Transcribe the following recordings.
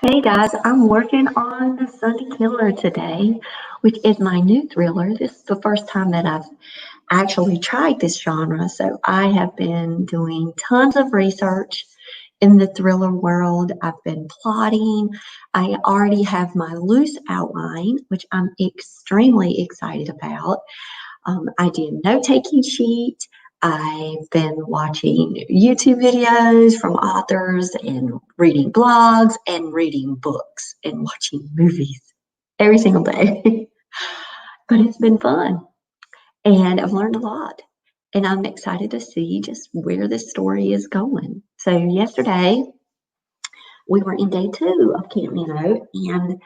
Hey guys, I'm working on the Sunday Killer today, which is my new thriller. This is the first time that I've actually tried this genre, so I have been doing tons of research in the thriller world. I've been plotting. I already have my loose outline, which I'm extremely excited about. I did a note-taking sheet. I've been watching YouTube videos from authors and reading blogs and reading books and watching movies every single day. But it's been fun and I've learned a lot. And I'm excited to see just where this story is going. So yesterday we were in day 2 of Camp Nano, and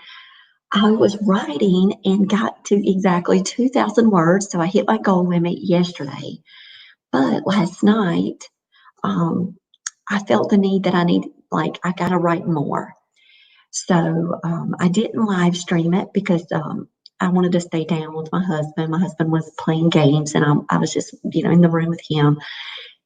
I was writing and got to exactly 2,000 words. So I hit my goal limit yesterday. But last night, I felt the need that I got to write more. So I didn't live stream it because I wanted to stay down with my husband. My husband was playing games, and I was just, in the room with him.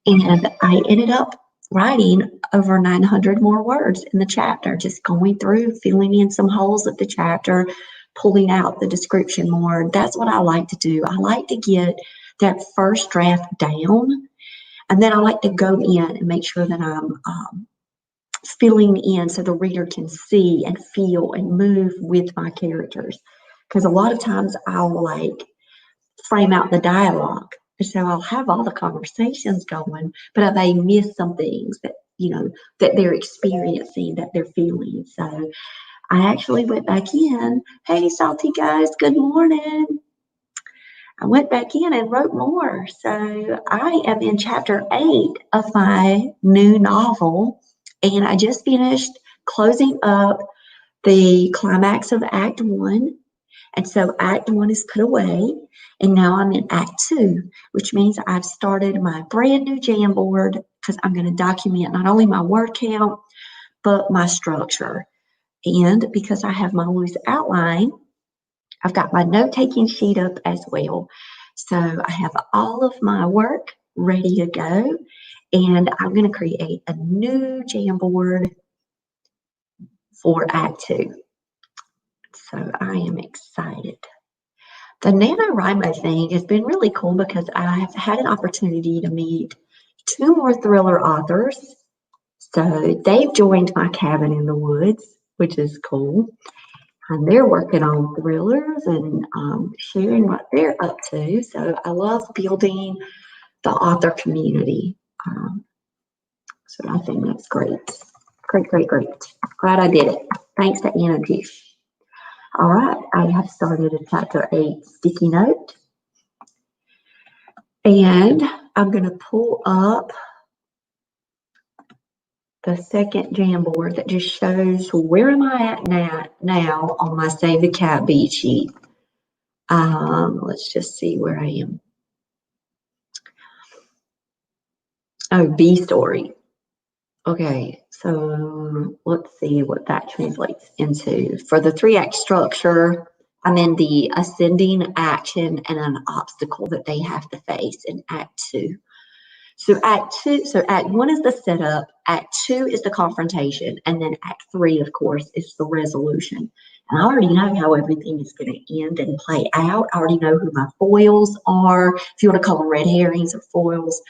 And I ended up writing over 900 more words in the chapter, just going through, filling in some holes of the chapter, pulling out the description more. That's what I like to do. I like to get that first draft down, and then I like to go in and make sure that I'm filling in so the reader can see and feel and move with my characters. Because a lot of times I'll frame out the dialogue. So I'll have all the conversations going, but I may miss some things that, that they're experiencing, that they're feeling. So I actually went back in. Hey, salty guys, good morning. I went back in and wrote more. So I am in chapter 8 of my new novel, and I just finished closing up the climax of Act 1. And so Act 1 is put away, and now I'm in Act 2, which means I've started my brand new Jamboard because I'm going to document not only my word count, but my structure. And because I have my loose outline, I've got my note-taking sheet up as well. So I have all of my work ready to go, and I'm going to create a new Jamboard for Act 2. So I am excited. The NaNoWriMo thing has been really cool because I've had an opportunity to meet 2 more thriller authors. So they've joined my cabin in the woods, which is cool. And they're working on thrillers and sharing what they're up to. So I love building the author community. So I think that's great. Great, great, great. Glad I did it. Thanks to Anna G. All right, I have started a chapter 8 sticky note. And I'm going to pull up the second Jamboard that just shows where am I at now on my Save the Cat beat sheet. Let's just see where I am. Oh, B story. Okay, so let's see what that translates into. For the 3-act structure, I'm in the ascending action and an obstacle that they have to face in Act 2. So Act 1 is the setup, Act 2 is the confrontation, and then Act 3, of course, is the resolution. And I already know how everything is going to end and play out. I already know who my foils are, if you want to call them red herrings or foils.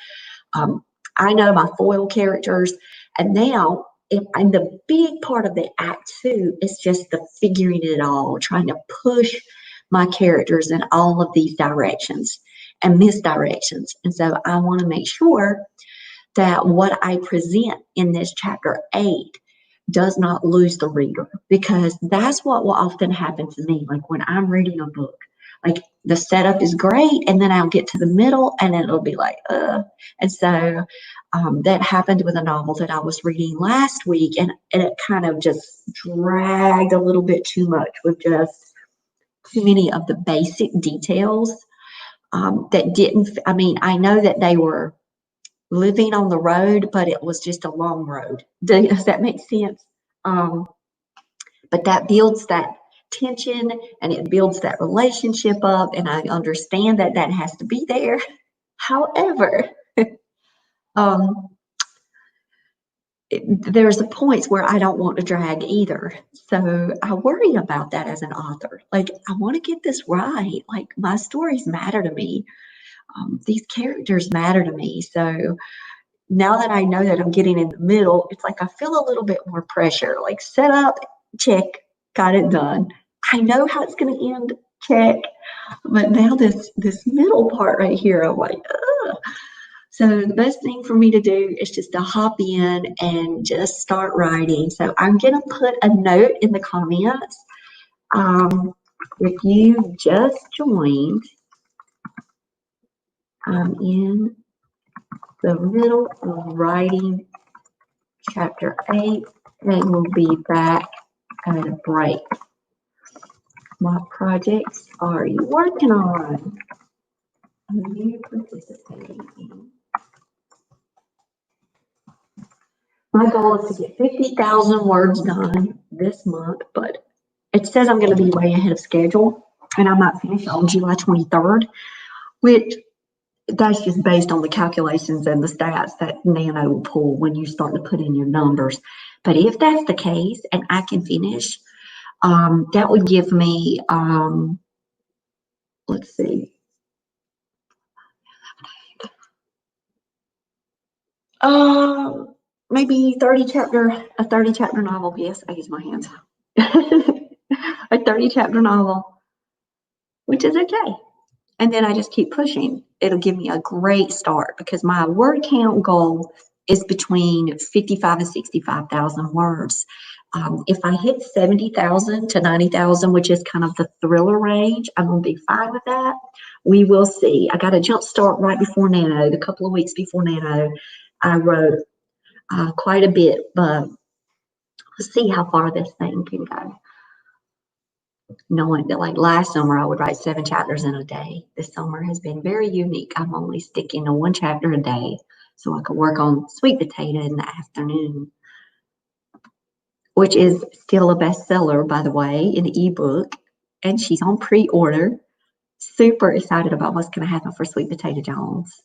I know my foil characters, and now and the big part of the Act 2 is just the figuring it all, trying to push my characters in all of these directions and misdirections. And so I want to make sure that what I present in this chapter 8 does not lose the reader, because that's what will often happen to me. Like when I'm reading a book, like the setup is great, and then I'll get to the middle and then it'll be like, And so that happened with a novel that I was reading last week, and it kind of just dragged a little bit too much with just too many of the basic details that didn't, I know that they were living on the road, but it was just a long road. Does that make sense? But that builds that tension and it builds that relationship up, and I understand that that has to be there. However, there's the points where I don't want to drag either. So I worry about that as an author. Like, I want to get this right. Like, my stories matter to me. These characters matter to me. So now that I know that I'm getting in the middle, it's like I feel a little bit more pressure. Like, set up, check, got it done. I know how it's going to end, check. But now this middle part right here, I'm like, ugh. So the best thing for me to do is just to hop in and just start writing. So I'm going to put a note in the comments. If you just joined, I'm in the middle of writing chapter 8 and we'll be back at a break. What projects are you working on? Are you participating in? My goal is to get 50,000 words done this month, but it says I'm going to be way ahead of schedule, and I might finish on July 23rd, which that's just based on the calculations and the stats that Nano will pull when you start to put in your numbers. But if that's the case and I can finish, that would give me, let's see, maybe a 30 chapter novel. Yes, I use my hands. A 30 chapter novel, which is okay. And then I just keep pushing. It'll give me a great start because my word count goal is between 55 and 65,000 words. If I hit 70,000 to 90,000, which is kind of the thriller range, I'm going to be fine with that. We will see. I got a jump start right before Nano. A couple of weeks before Nano, I wrote quite a bit, but let's see how far this thing can go. Knowing that, like, last summer I would write 7 chapters in a day. This summer has been very unique. I'm only sticking to 1 chapter a day so I can work on Sweet Potato in the afternoon, which is still a bestseller, by the way, in the ebook, and she's on pre-order. Super excited about what's going to happen for Sweet Potato Jones.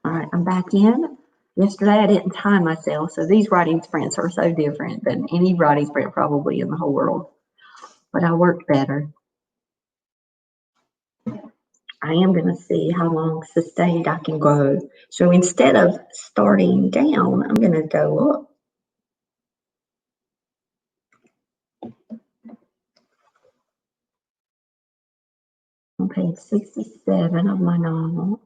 All right, I'm back in. Yesterday I didn't time myself, so these writing sprints are so different than any writing sprint probably in the whole world. But I worked better. I am going to see how long sustained I can go. So instead of starting down, I'm going to go up. On page 67 of my novel.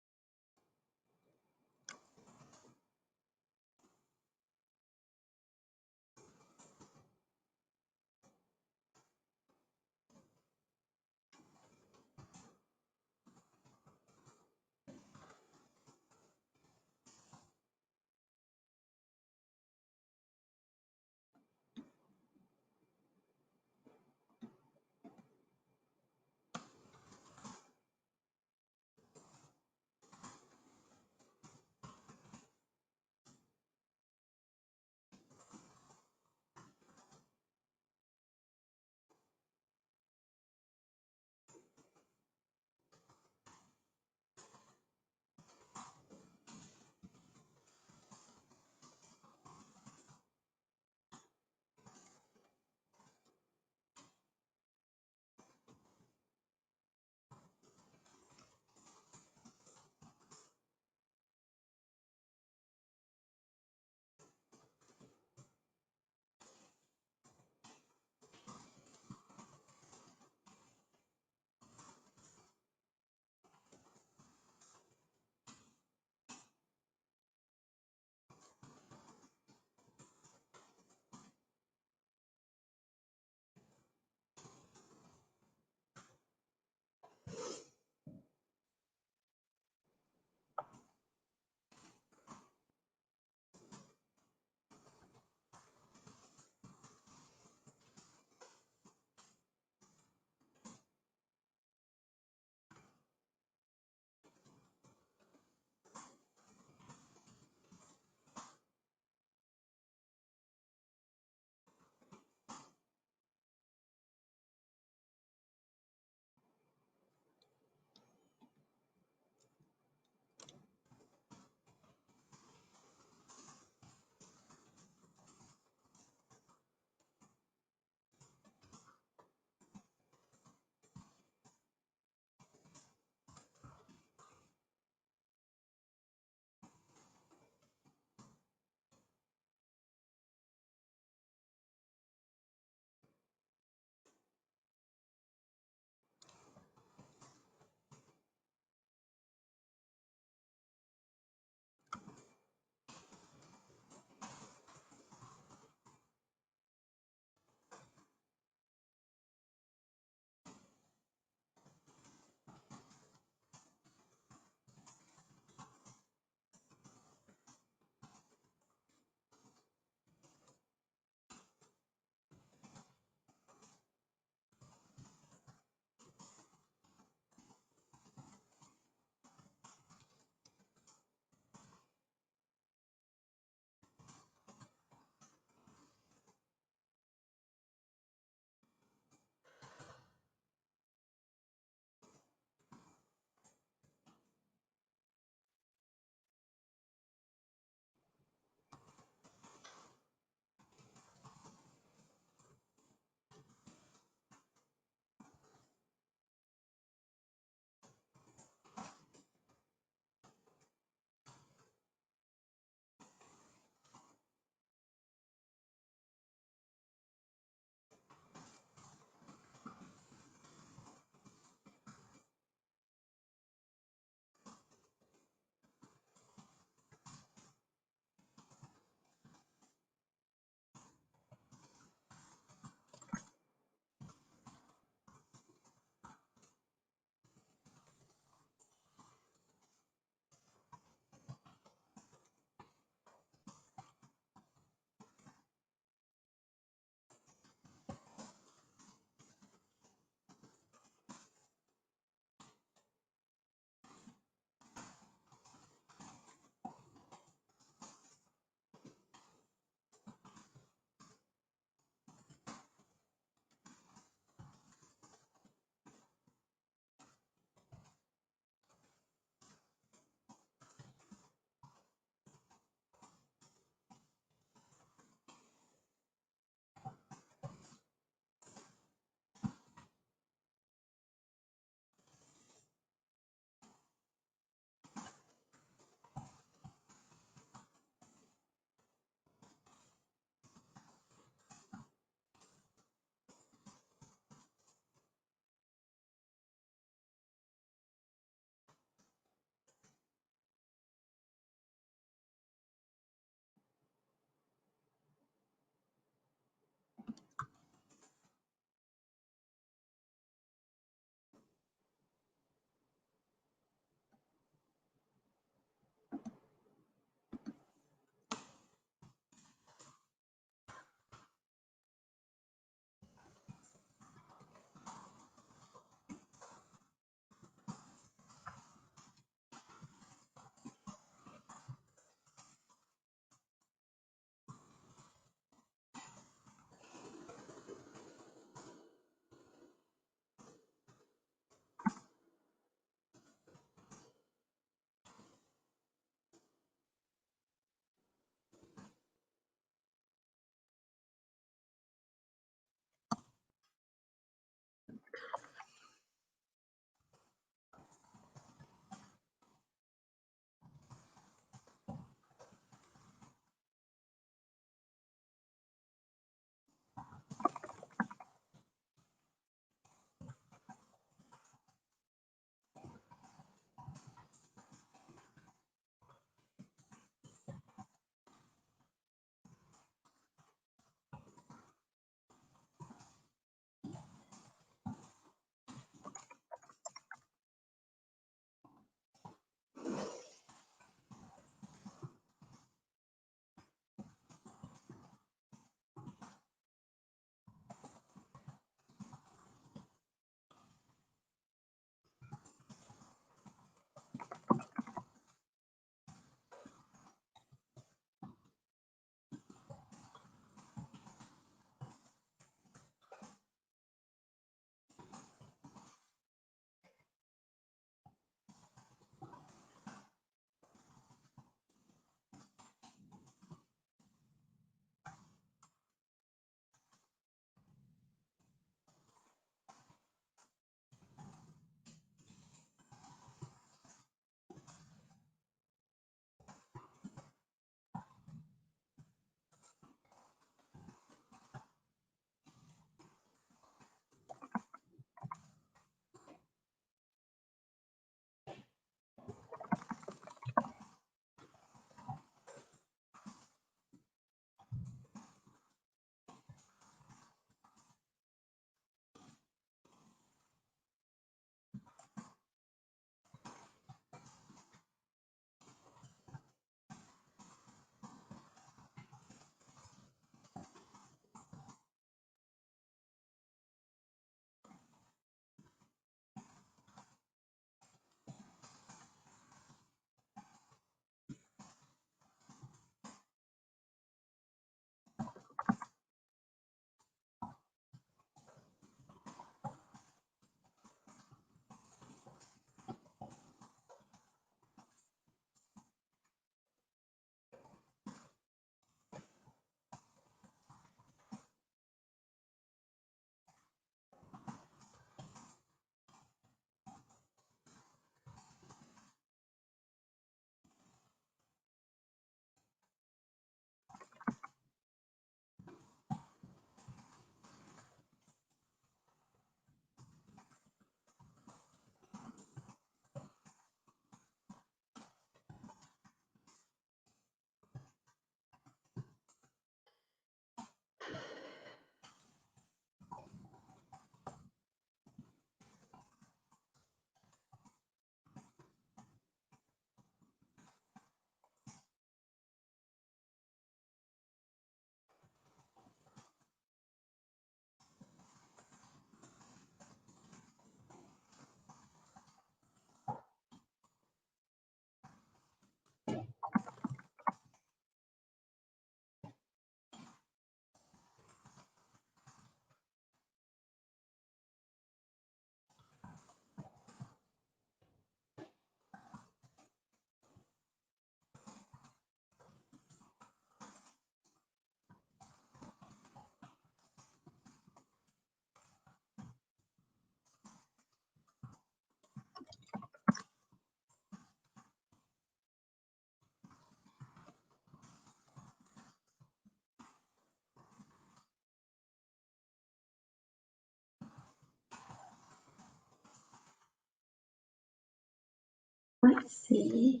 let's see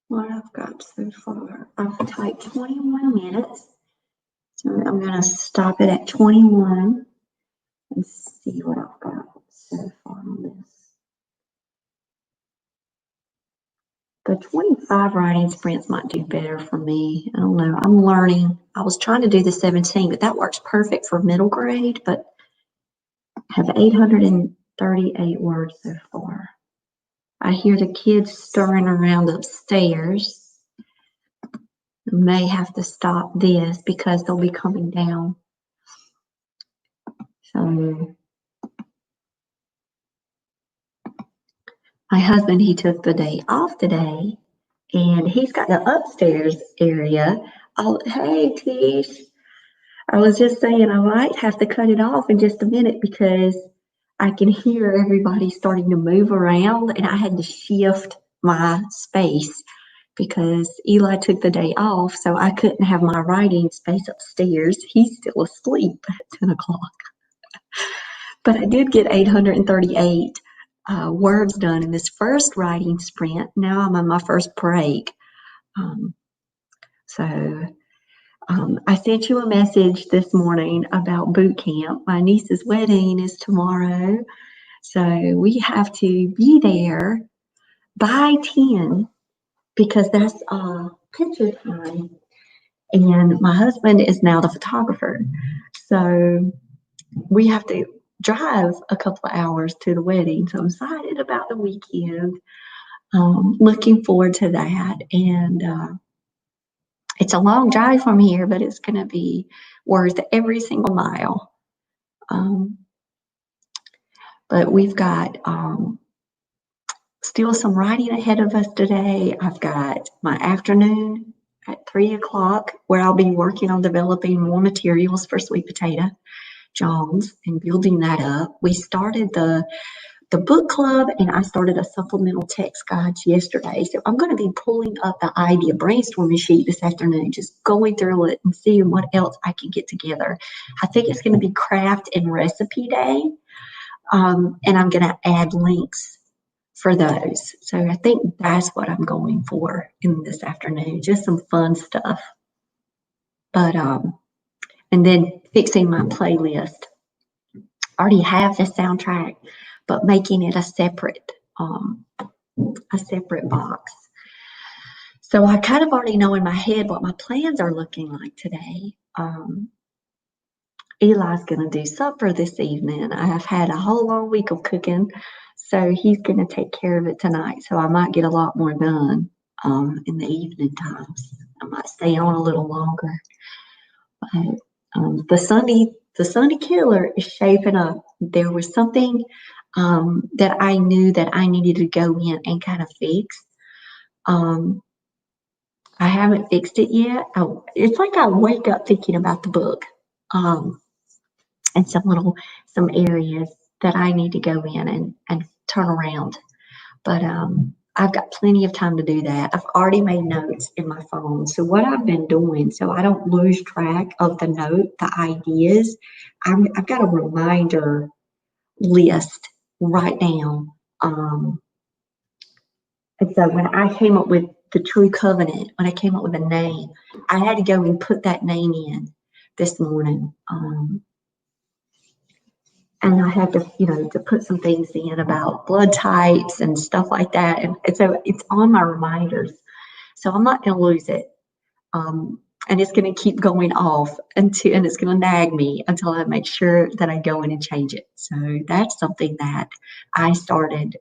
what I've got so far. I've typed 21 minutes. So I'm going to stop it at 21 and see what I've got so far on this. The 25 writing sprints might do better for me. I don't know. I'm learning. I was trying to do the 17, but that works perfect for middle grade, but I have 838 words so far. I hear the kids stirring around upstairs. I may have to stop this because they'll be coming down. So my husband, he took the day off today, and he's got the upstairs area. Oh, hey, Tish. I was just saying I might have to cut it off in just a minute because I can hear everybody starting to move around, and I had to shift my space because Eli took the day off, so I couldn't have my writing space upstairs. He's still asleep at 10 o'clock. But I did get 838 words done in this first writing sprint. Now I'm on my first break. I sent you a message this morning about boot camp. My niece's wedding is tomorrow, so we have to be there by 10 because that's picture time. And my husband is now the photographer, so we have to drive a couple of hours to the wedding. So I'm excited about the weekend. Looking forward to that. And it's a long drive from here, but it's going to be worth every single mile. But we've got still some writing ahead of us today. I've got my afternoon at 3 o'clock where I'll be working on developing more materials for Sweet Potato Jones and building that up. We started the book club, and I started a supplemental text guides yesterday. So I'm going to be pulling up the idea brainstorming sheet this afternoon, just going through it and seeing what else I can get together. I think it's going to be craft and recipe day, and I'm going to add links for those. So I think that's what I'm going for in this afternoon, just some fun stuff. But and then fixing my playlist. I already have the soundtrack, but making it a separate box. So I kind of already know in my head what my plans are looking like today. Eli's going to do supper this evening. I have had a whole long week of cooking, so he's going to take care of it tonight. So I might get a lot more done in the evening times. I might stay on a little longer. But the Sunday killer is shaping up. There was something that I knew that I needed to go in and kind of fix. I haven't fixed it yet. It's like I wake up thinking about the book and some areas that I need to go in and turn around. But I've got plenty of time to do that. I've already made notes in my phone. So what I've been doing, so I don't lose track of the ideas, I've got a reminder list right now. And so when I came up with the True Covenant, when I came up with a name, I had to go and put that name in this morning. And I had to put some things in about blood types and stuff like that. And so it's on my reminders. So I'm not going to lose it. And it's going to keep going off and it's going to nag me until I make sure that I go in and change it. So that's something that I started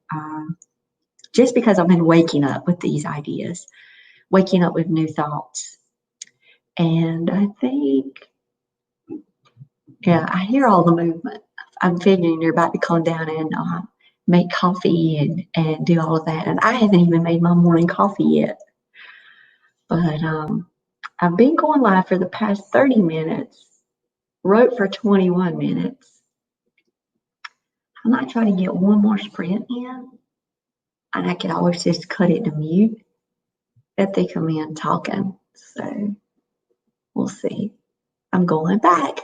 just because I've been waking up with these ideas, waking up with new thoughts. And I think, I hear all the movement. I'm figuring you're about to come down and make coffee and do all of that. And I haven't even made my morning coffee yet. But I've been going live for the past 30 minutes, wrote for 21 minutes. I might try to get one more sprint in, and I could always just cut it to mute if they come in talking. So we'll see. I'm going back.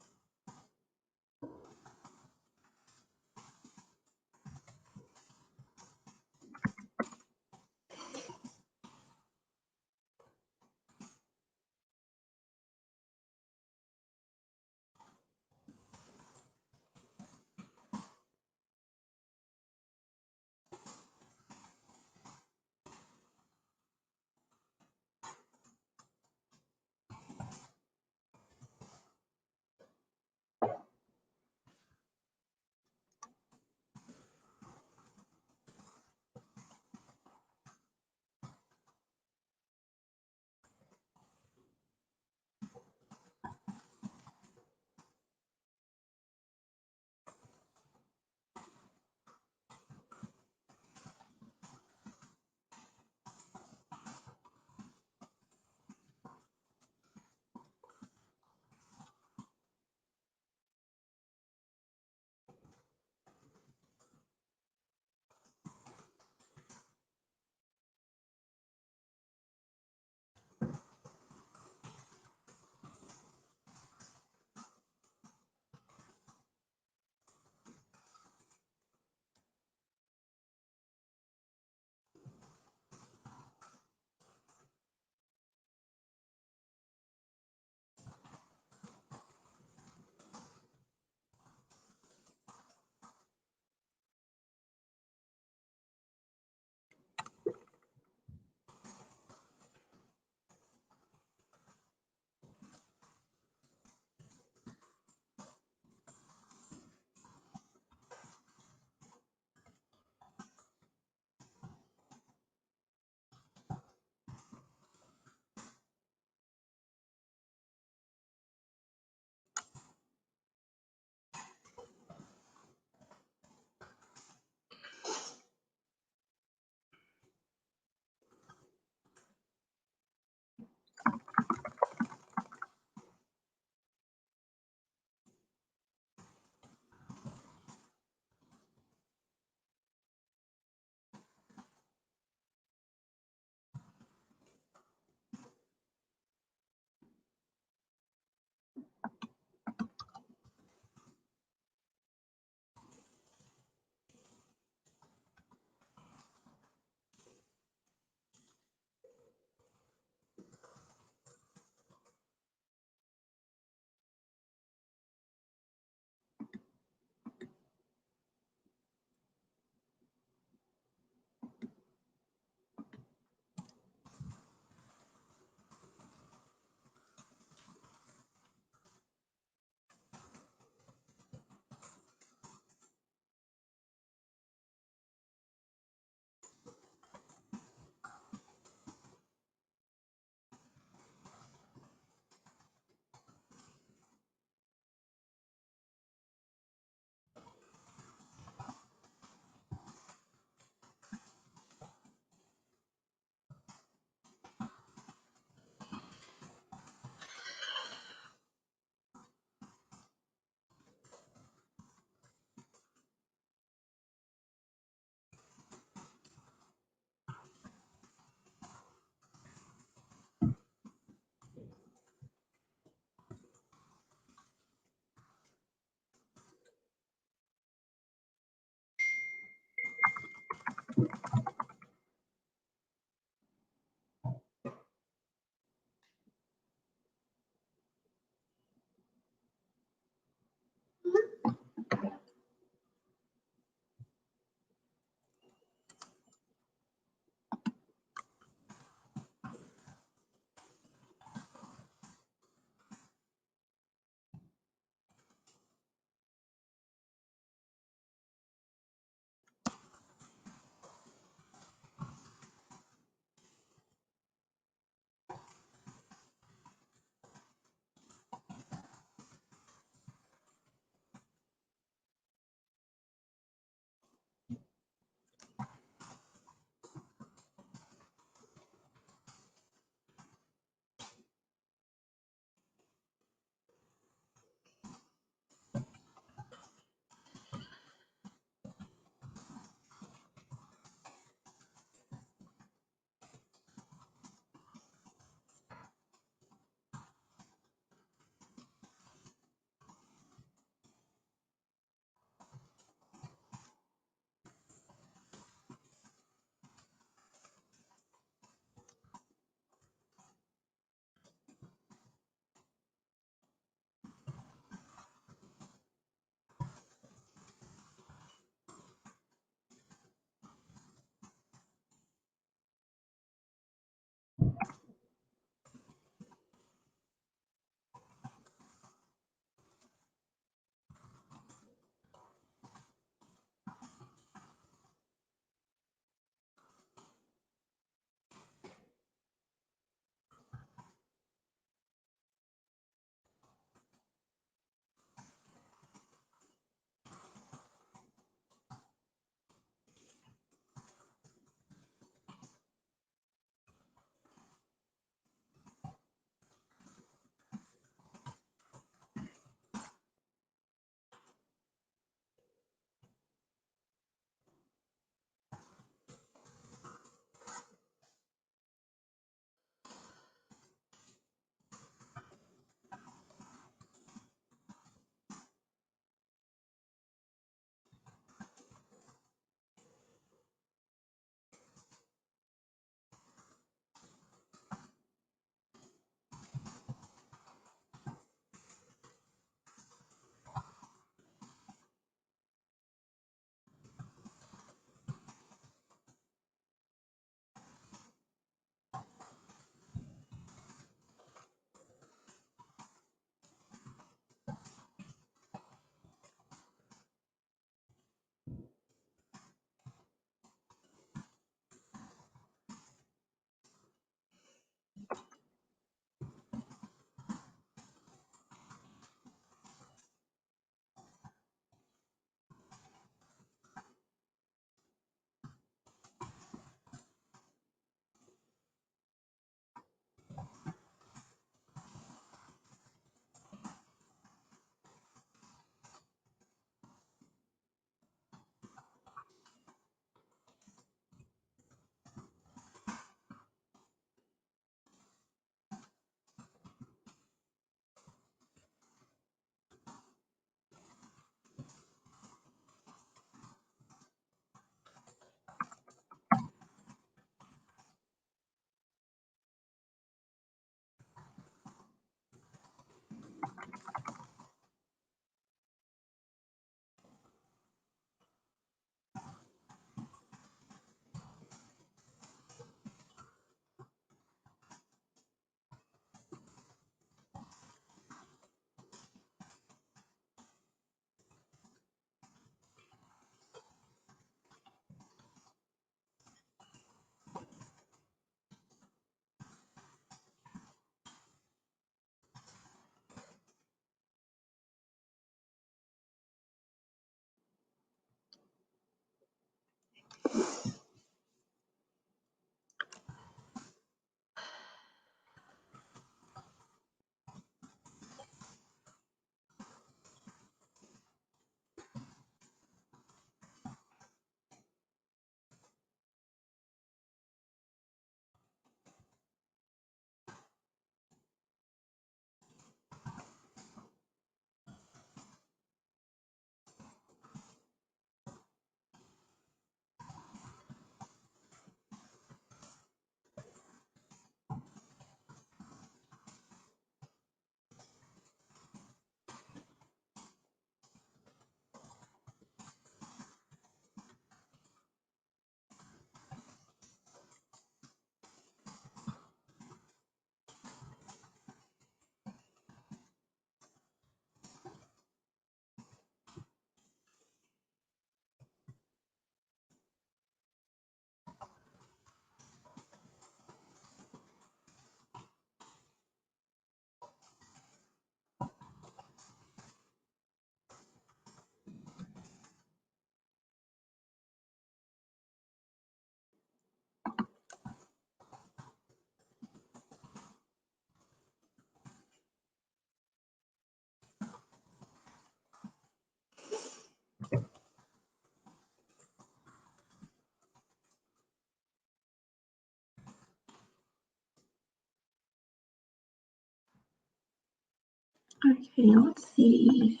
Okay, let's see.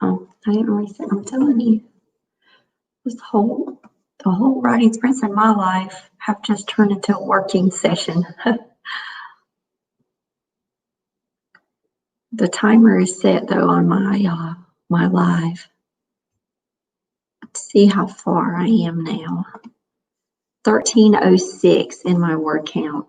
Oh, I didn't reset. I'm telling you, the whole writing sprints in my life have just turned into a working session. The timer is set though on my live. Let's see how far I am now. 1306 in my word count.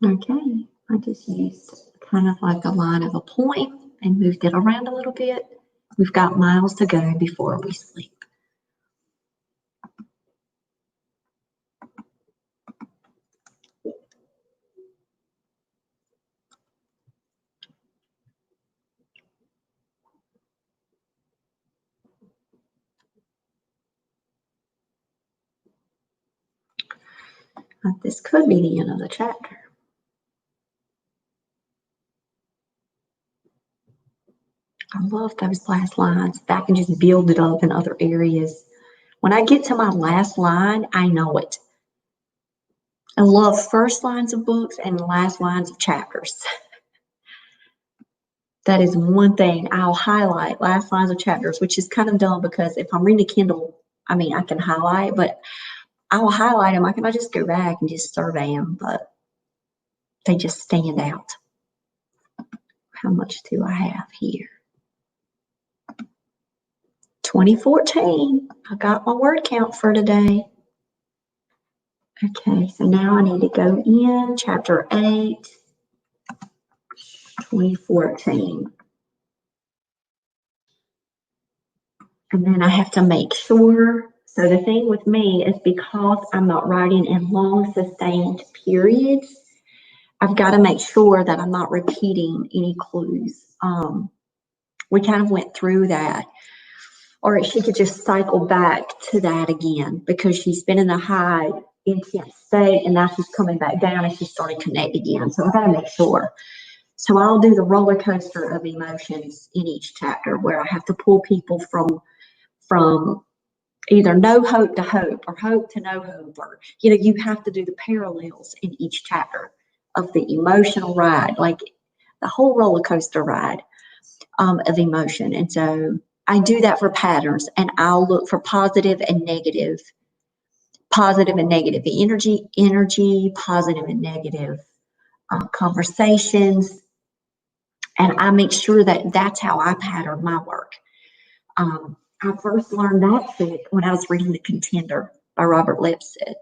Okay, I just used kind of like a line of a point and moved it around a little bit. We've got miles to go before we sleep. This could be the end of the chapter. I love those last lines. I can just build it up in other areas. When I get to my last line, I know it. I love first lines of books and last lines of chapters. That is one thing I'll highlight, last lines of chapters, which is kind of dumb because if I'm reading a Kindle, I mean, I can highlight, but I will highlight them. I can just go back and just survey them, but they just stand out. How much do I have here? 2014. I got my word count for today. Okay, so now I need to go in chapter 8, 2014. And then I have to make sure. So the thing with me is because I'm not writing in long sustained periods, I've got to make sure that I'm not repeating any clues. We kind of went through that. Or she could just cycle back to that again because she's been in a high intense state and now she's coming back down and she's starting to connect again. So I've got to make sure. So I'll do the roller coaster of emotions in each chapter where I have to pull people from either no hope to hope or hope to no hope, or you have to do the parallels in each chapter of the emotional ride, like the whole roller coaster ride of emotion. And so I do that for patterns, and I'll look for positive and negative, the energy, positive and negative conversations, and I make sure that that's how I pattern my work. I first learned that trick when I was reading The Contender by Robert Lipset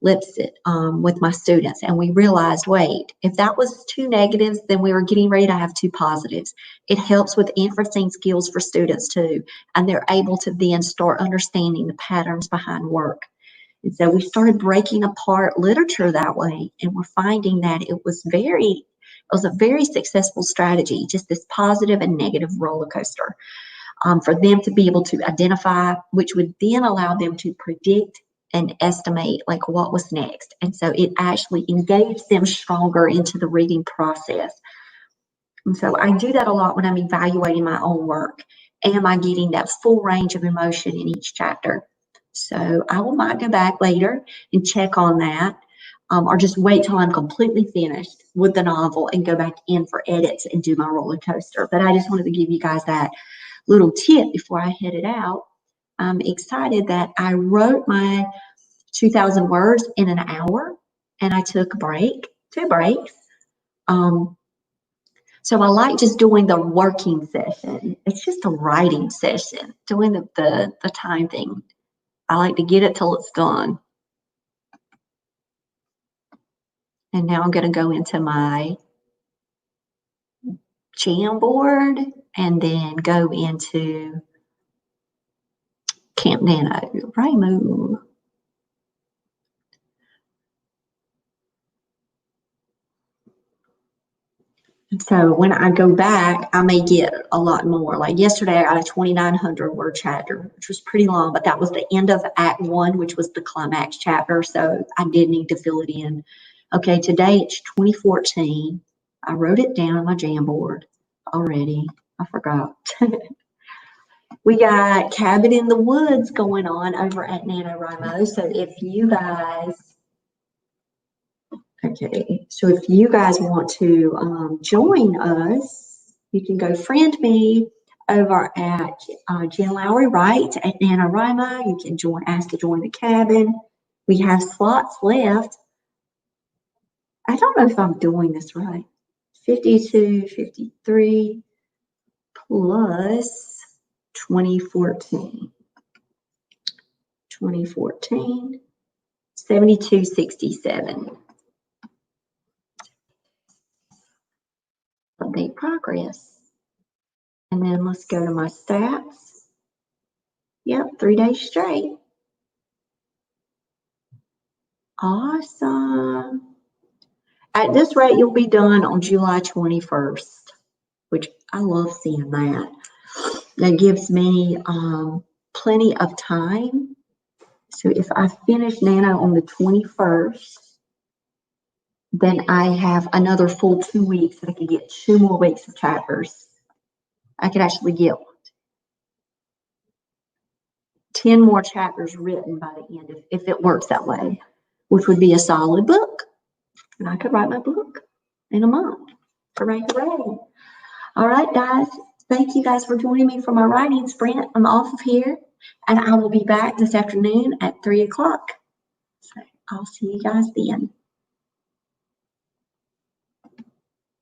with my students. And we realized, wait, if that was two negatives, then we were getting ready to have two positives. It helps with inferencing skills for students too. And they're able to then start understanding the patterns behind work. And so we started breaking apart literature that way. And we're finding that it was a very successful strategy, just this positive and negative roller coaster. For them to be able to identify, which would then allow them to predict and estimate like what was next. And so it actually engaged them stronger into the reading process. And so I do that a lot when I'm evaluating my own work. Am I getting that full range of emotion in each chapter? So I might go back later and check on that, or just wait till I'm completely finished with the novel and go back in for edits and do my roller coaster. But I just wanted to give you guys that little tip before I headed out. I'm excited that I wrote my 2,000 words in an hour, and I took a break, 2 breaks. So I like just doing the working session. It's just a writing session, doing the time thing. I like to get it till it's done. And now I'm going to go into my Jamboard and then go into Camp NaNoWriMo. So when I go back, I may get a lot more. Like yesterday, I got a 2,900 word chapter, which was pretty long, but that was the end of Act 1, which was the climax chapter. So I did need to fill it in. Okay, today it's 2014. I wrote it down on my Jamboard already. I forgot. We got Cabin in the Woods going on over at NaNoWriMo. So if you guys want to join us, you can go friend me over at Jen Lowry Wright at NaNoWriMo. You can ask to join the cabin. We have slots left. I don't know if I'm doing this right. 52, 53 plus 2014. 7267. Update progress. And then let's go to my stats. Yep, 3 days straight. Awesome. At this rate, you'll be done on July 21st, which I love seeing that. That gives me plenty of time. So if I finish Nano on the 21st, then I have another full 2 weeks that I can get 2 more weeks of chapters. I could actually get 10 more chapters written by the end if it works that way, which would be a solid book. And I could write my book in a month. Hooray, hooray. All right, guys. Thank you guys for joining me for my writing sprint. I'm off of here, and I will be back this afternoon at 3 o'clock. So I'll see you guys then.